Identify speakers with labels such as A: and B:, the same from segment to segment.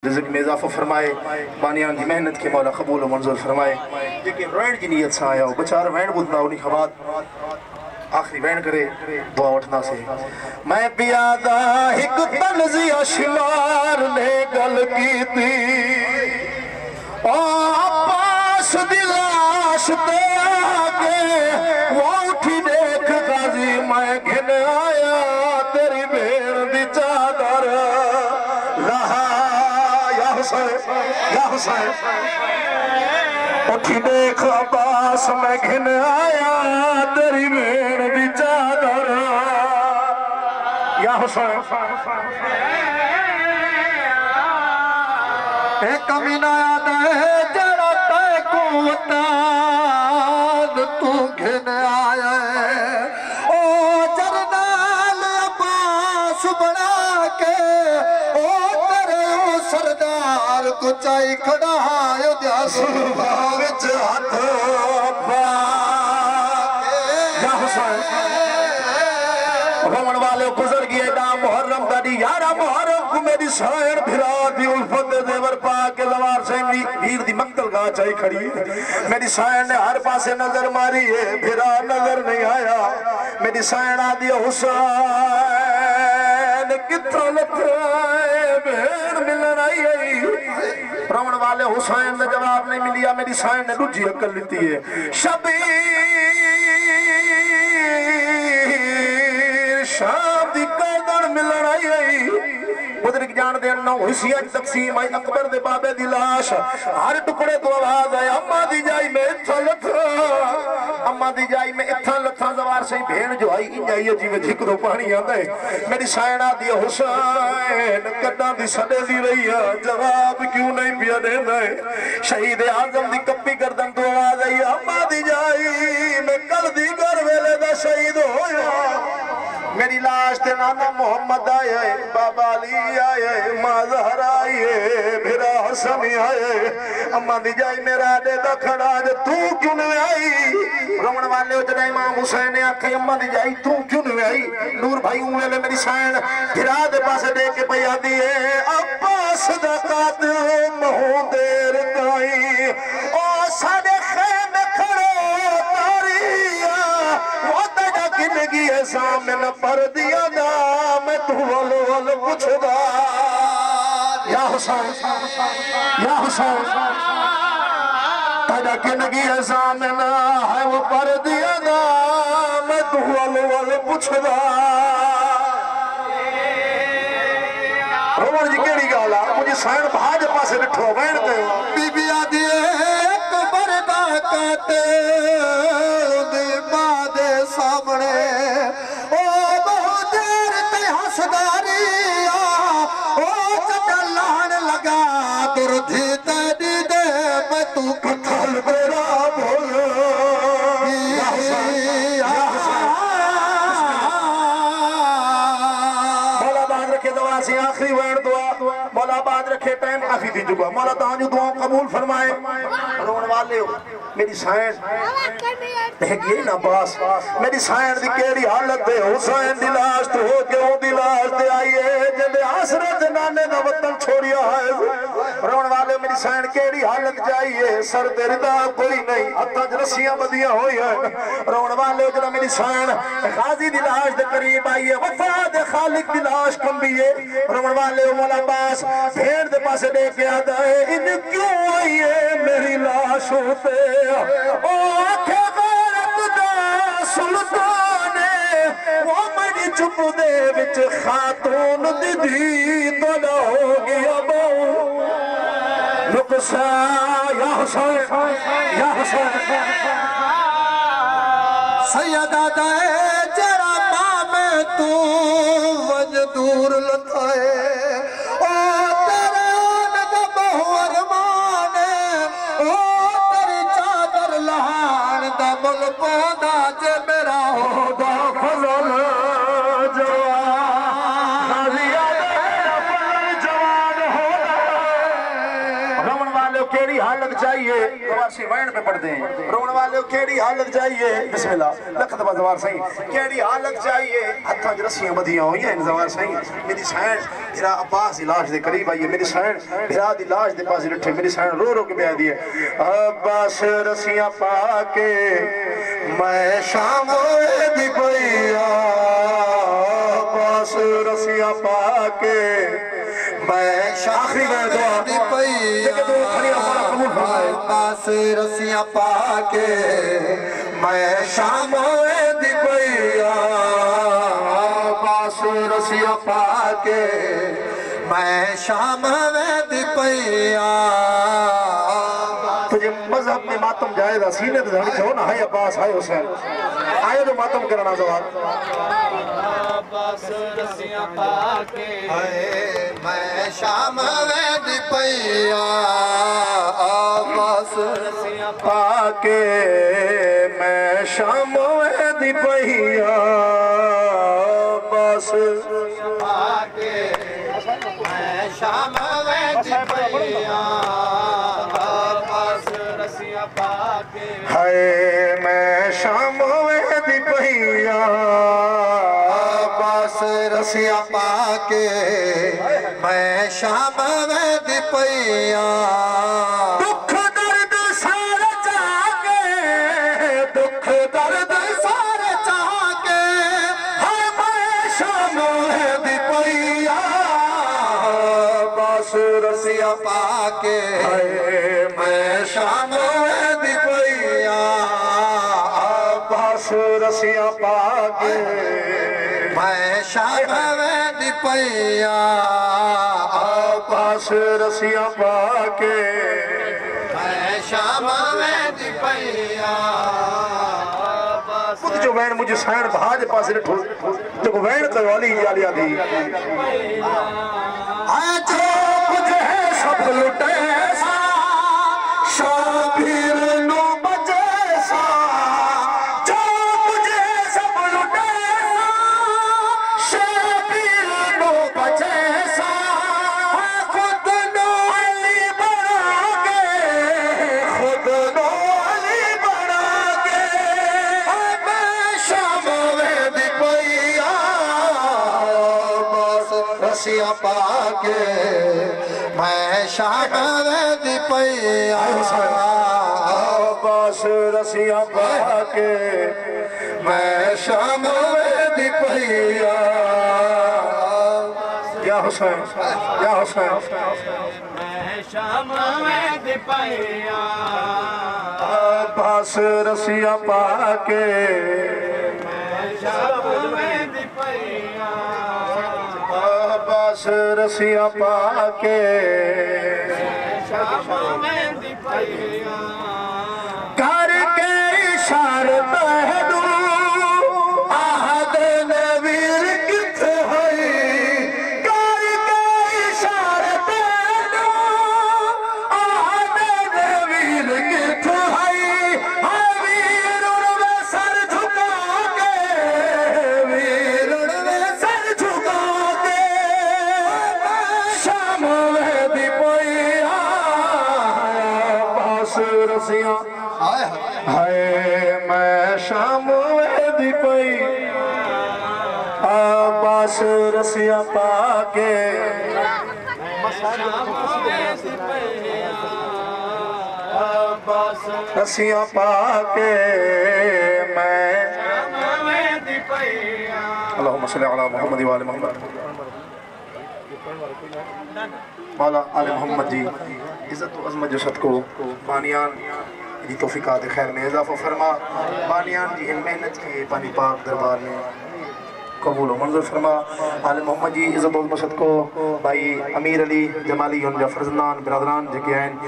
A: रिज़्क़ में इज़ाफ़ो फरमाए, बानियान की मेहनत के मौला कबूल मंजूर फरमाए। जेके वैन की नीयत से आया हो बेचारा वैन बुधना उन्हीं खबात आखिरी वैन करे दुआ उठना से मैं पियादा एक तंज़िया शिमार ने गल की थी ओ पास दिलाश ते आगे वो उठी देख गाजी मैं घिन आया तेरी भेड़ दी चादर या हुसैन उठी देख अब्बास मैं घिन आया तेरी भेड़ दी चादर या हुसैन एक कमीना याद है जरा तय को तू घिन आया ओ जरनाल अब्बास बना के ओ तेरे सरदार को चाई खड़ा विच हाथ रमन वाले गुजर गए ना मुहर्रम दादी यारा मुहर्रम को मेरी शायर फिरा दी उल्फत देवर पाक के लवार से वीर दी मंगल गा चाई खड़ी मेरी शायर ने हर पासे नजर मारी है फिरा नजर नहीं आया मेरी शायर आदि हुसैन किथों लथे भेड़ मिलन आई रमन वाले हुसैन ने जवाब नहीं मिलिया मेरी शायर ने दूजी अकल लीती है शबीर शाम दी कदर मिलन आई बुजुर्ग जान दे नो हुसियत तकसीम आई अकबर दे बाबे दी लाश हर टुकड़े तो आवाज है अम्मा दी जाई में इत्था लथा अम्मा दी जाई में इत्था लथा जवार सही भेड़ जो आई इन जाई जिवें झिकरो पानी आंदा है मेरी सायना दी हुसैन कदा दी सदे दी रही है जवाब क्यों नहीं पिया देंदा है शहीद आजम दी कप्पी गर्दन तो आवाज आई अम्मा दी जाई मैं कल दी घर वेले दा शहीद होया मेरी लाश ते नाना मोहम्मद आए बाबा अली आए मां ज़हरा आए फिरा हसन आए अम्मा दी जाई मेरा दे दा खड़ा जे तू क्यों नहीं आई रमन वाले जदा इमाम हुसैन ने आखे अम्मा दी जाई तू क्यों नहीं आई नूर भाई वेले मेरी शान फिरा दे पासे देख के पई आदी है अब्बास दा कातिल महू देर ताई ओ साडे खेमे खड़ो तारिया वो तेरा जिंदगी है सामने न पर दिया ना मैं तू वालो वालो पूछदा या हुसैन तेरा जिंदगी है सामने न है वो पर दिया ना मैं तू वालो वालो पूछदा रोमन जी केड़ी गल आ मुझे सैन भाज पासे डिठो वैन ते बीबी आदी एक बरदा काते दी मां दे सामने ओ बहुत देर ते हसदारी आ ओ चलान लगा तुर धी तेरी दे मैं तू कथल बेरा बोल मौला बाद रखे दवा से आखिरी वैन दुआ मौला बाद रखे टाइम काफी थी चुका मौला ताजू दुआ कबूल फरमाए रोन वाले हो मेरी सायन है ना बास मेरी सायन दी केड़ी हालत है हुसैन दी लाश तो हो के ओ दी लाश ते आई है जदे आसरत नाने दा वतन छोड़िया है रोन वाले मेरी सायन केड़ी हालत जाई है सर ते रिदा कोई नहीं हत्था च रस्सियां बंधियां होई है रोन वाले जदा मेरी सायन गाजी दी लाश दे करीब आई है वफा दे खालिक दी लाश कंबी है रोन वाले मौला बास भेड़ दे पासे देख के आदा है इन क्यों आई है मेरी लाश होते ओ आखे गैरत दा सुल्तान वो मेरी चुप दे विच खातून दी धी तो ना हो गया बहु नुकसा या हुसैन सैयदा दे जरा मां में तू वज दूर लथाए वाले केड़ी हालत चाहिए वासी वैन पे पढ़ते हैं रोने वाले केड़ी हालत चाहिए बिस्मिल्लाह लखत बजवार सही केड़ी हालत चाहिए हत्था च रस्सियां बधियां हुई हैं जवार सही मेरी सैन मेरा अब्बास की लाश दे करीब आई है मेरी सैन मेरा दी लाश दे पास बैठे मेरी सैन रो रो के ब्याह दी है अब्बास रस्सियां पाके मैं शाम दी पईया अब्बास रस्सियां पाके मैं आखिरी में दुआ दी पईया अब्बास रस्सियां पाके मैं शाम दी पईया अब्बास रस्सियां पाके मैं शाम दी पईया तुझे मजहब में मातम जायदा सीने तो धड़ी छो ना है अब्बास है हुसैन आए तो मातम करना जवाब अब्बास रस्सियां पाके मैं शाम दी पईया अब्बास रस्सियां पाके मैं शाम दी पईया अब्बास पाके मैं शाम दी पईया हाय मैं शाम दी पईया अब्बास रस्सियां पाके मैं शाम दी पईया दुख दर्द सारे जाके दुख दर्द सारे जाके हाय मैं शाम दी पईया अब्बास रस्सियां पाके हाय मैं शाम रस्सियां पाके मैं शाम दी पईया अब्बास रस्सियां पाके मैं शाम दी पईया खुद जो वैन मुझे सैन भाज पास ॾिठो जो वैन कवाली जालिया थी आज कुछ है सब लुटे सा शाबिर नो बजे सा रस्सियां पाके मैं शाम दी पईया अब्बास रस्सियां पाके मैं शाम दी पईया या हुसैन या हुसैन मैं शाम दी पईया अब्बास रस्सियां पाके मैं शाम दी पईया अब्बास रस्सियां पाके शाम दी पईया करके इशारत है दू आहद नवीर किथ है करके इशारत है दू आहद नवीर किथ है वीर उड़वे सर झुका के वीर उड़वे सर झुका के शाम दी पईया अब्बास रस्सियां हाय मैं शाम दी पईया अब्बास रस्सियां पाके रस्सियां पाके मैं अल्लाहुम्मा सल्ली अला मुहम्मद व आले मुहम्मद मौला आले मोहम्मद जी इज्जत व अजमत जो सदको बानियान जी तौफीकात खैर में इजाफा फरमा बानियान जी इन मेहनत के पानी पाक दरबार में कबूल मंजूर फरमा आले मोहम्मद जी इज्जत व अजमत सदको भाई अमीर अली जमाली उनजा फर्जनान बिरादरान जेके आहिनि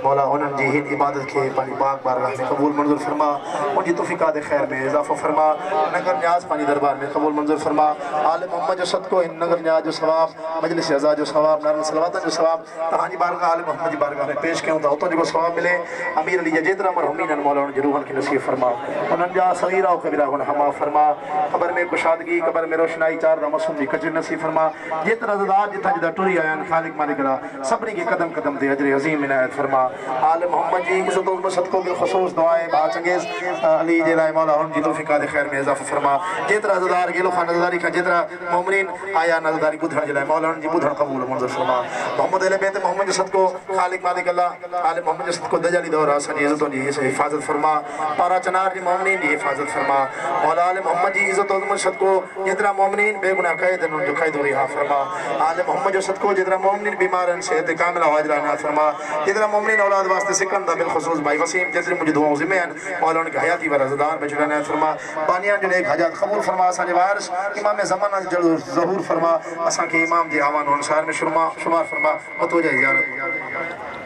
A: मौला उन्हनि जी हिन इबादत के पानी पाक बारगाह में कबूल मंजूर फरमा उनकी तौफीकात खैर में इजाफा फरमा नगर न्याज पानी दरबार में कबूल मंजूर फरमा आले मोहम्मद जो सदको इन नगर न्याज जो सवाब मजलिस अज़ा जो सवाब नारन सलवातन जो सवाब तहांजी बारगाह आले मोहम्मद जी बारगाह में पेश कयूं था उतो जो सवाब मिले अमीर अली जा जेतरा मरहुमीन आहिनि मौला उन्हनि जी रूहनि खे नसीब फरमा उन्हनि जा सगीरा व कबीरा गुनाह माफ़ फरमा क़ब्र में कुशादगी कबर में रोशनाई चार दा मसूम दी कजर नसीब फरमा जेतरा ज़ात जिथा जिथा टुरी आयान खालिक मालिक रा सबनी के कदम कदम ते अजर अजीम इनायत फरमा आल मोहम्मद जी इज्जत और सदको बिल खुसूस दुआए बाचंगेज अली जे लाए मौला उन जी तौफीक दे खैर में इजाफा फरमा जेतरा ज़दार गेलो खान नज़ारी का जेतरा मोमिन आया नज़ारी बुधर जे लाए मौला उन जी बुधर कबूल मंजूर फरमा मोहम्मद अले बेत मोहम्मद सदको खालिक मालिक अल्लाह आल मोहम्मद सदको दजाली दौरा सनी इज्जत और जी हिफाजत फरमा पारा चनार जी मोमिन जी हिफाजत फरमा मौला आल मोहम्मद जी इज्जत और सदको जेतरा मोमिन बेगुनाह कैद उन जो कैद रिहा फरमा आल मोहम्मद जो सदको जेतरा मोमिन बीमारन सेहत कामिला वाजला ना फरमा जेतरा मोमिन औलाद वास्ते सिकंदा बिल खुसूस भाई वसीम जेतरी मुझे दुआओं जिम्मेन मौला उनके हयाती व रज़दार बचला ना फरमा बानियान जो नेक हजात कबूल फरमा असांजे वारिस इमाम ज़माना जो ज़हूर फरमा असां के इमाम जे आवान अनुसार में शुमार फरमा मतोजा ज़ियारत